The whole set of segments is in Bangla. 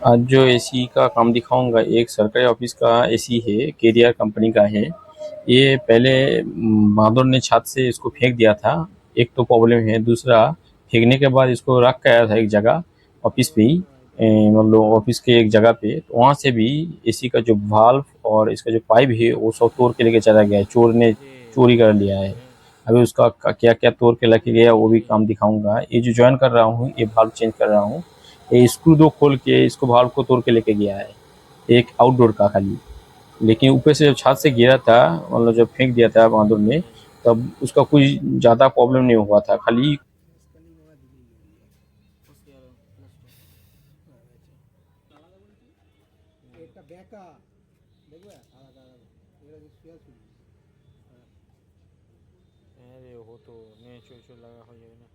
आज जो एसी का काम दिखाऊंगा एक सरकारी ऑफिस का एसी है, केरियर कंपनी का है। ये पहले बहादुर ने छत से इसको फेंक दिया था। एक तो प्रॉब्लम है, दूसरा फेंकने के बाद इसको रख के आया था एक जगह ऑफिस पे ही, मतलब ऑफिस के एक जगह पे, तो वहाँ से भी एसी का जो वाल्व और इसका जो पाइप है वो सब तोड़ के लेके चला गया है। चोर ने चोरी कर लिया है। अभी उसका क्या क्या तोड़ के लेके गया वो भी काम दिखाऊंगा। ये जो ज्वाइन कर रहा हूँ, ये वाल्व चेंज कर रहा हूँ। ये स्क्रू दो खोल के इसको वाल्व को तोड़ के लेके गया है, एक आउटडोर का खाली। लेकिन ऊपर से जब छत से गिरा था, मतलब जब फेंक दिया था बहादुर ने, तब उसका कुछ ज़्यादा प्रॉब्लम नहीं हुआ था, खाली। अरे हो तो नहीं चोर लगा हो जाए ना।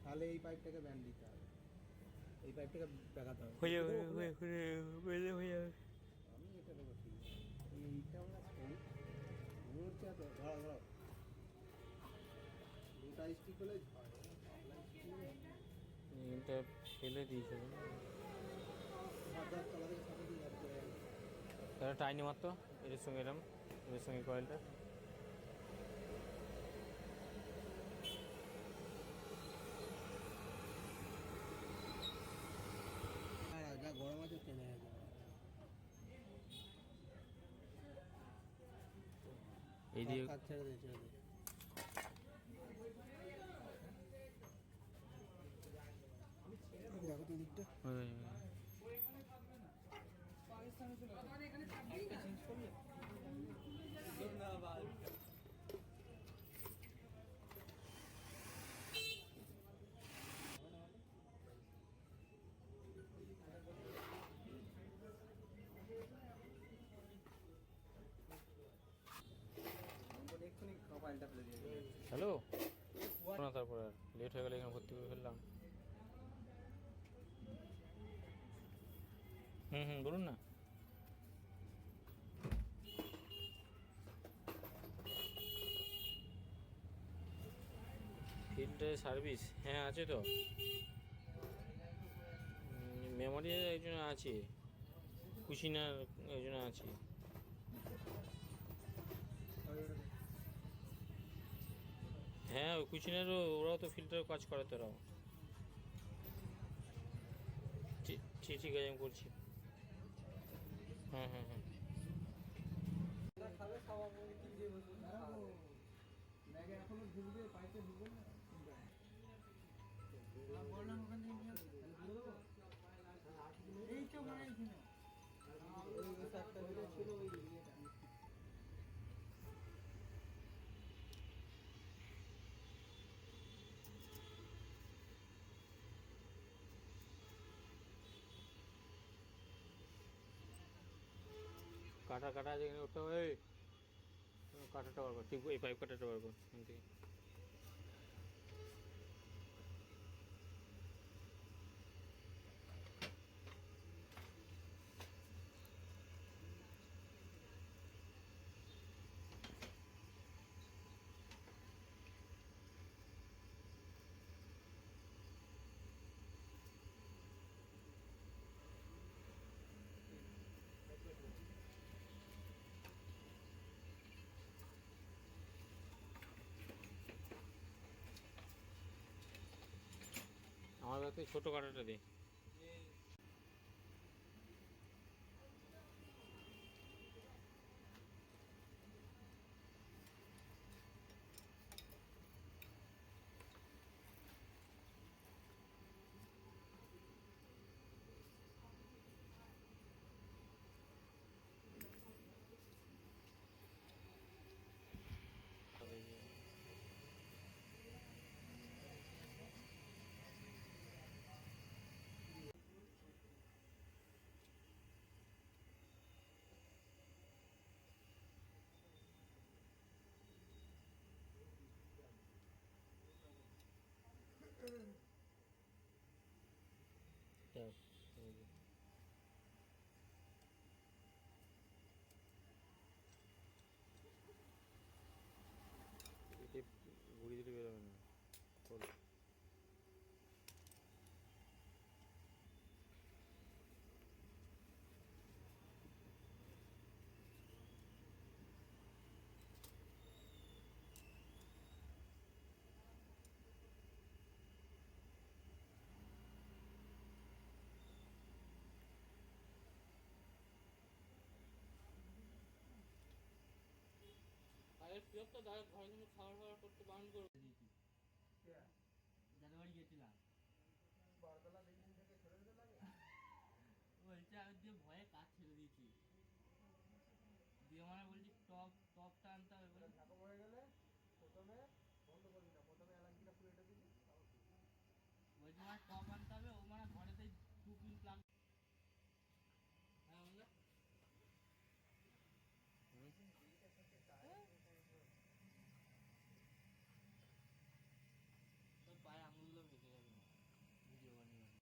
তাহলে এই পাইপটাকে ব্যান্ড দিতে হবে, এই পাইপটাকে লাগাতে হবে। হয়ে যাবে হয়ে যাবে। আমি এটা দেবো ঠিক আছে, এইটা আমরা করি ঘুরছে তো ধরো ধরো দুটা স্টিক হলে এটা ফেলে দিয়েছে তারা টাইনি মারতো এর সঙ্গে এরম, এর সঙ্গে কয়েলটা। যা গরম আছে টেনে গেছে। এই দিয়ে কাজ ছেড়ে দিয়েছে দেখো তো দিকটা। হ্যালো না, তারপর আর লেট হয়ে গেলে এখানে ভর্তি করে ফেললাম। বলুন না। ফিল্টার সার্ভিস হ্যাঁ আছে তো, মেমোরি একজন আছে, কুশিনার একজন আছে। হ্যাঁ ওই কুশিনারও ওরাও তো ফিল্টার কাজ করে তো ওরাও। ঠিক ঠিক ঠিক আছে আমি করছি। হ্যাঁ হ্যাঁ হ্যাঁ এখনো ঢুকবে পাইপে ঢুকবে না বললাম ওখান থেকে নিয়ে এই তো মানে এখানে একটা ভিডিও ছিল ওই কাটা কাটা আছে এখানে উঠতে হবে। কাটাটা বার কর, ঠিক এই পাইপ কাটাটা বার কর এখান থেকে। আমার কাছে ছোটো কাটাটা দে। তুই তো দাদা ঘরে কিন্তু খাবার খাবার করতে বারণ করে দিয়েছি কে যাদের বাড়ি গেছিলাম বারবেলা দিন থেকে ছেড়ে দিতে লাগে বলছে আমি দিয়ে ভয়ে কাজ ছেড়ে দিয়েছি দিয়ে মানে বলছি টপটা আনতে হবে বলে ঢাকা হয়ে গেলে প্রথমে বন্ধ করবি না, প্রথমে এলাকিটা খুলে দিবি, তারপর বলছি মানে টপ আনতে হবে ও মানে ঘরেতেই 2 পিন প্লাগ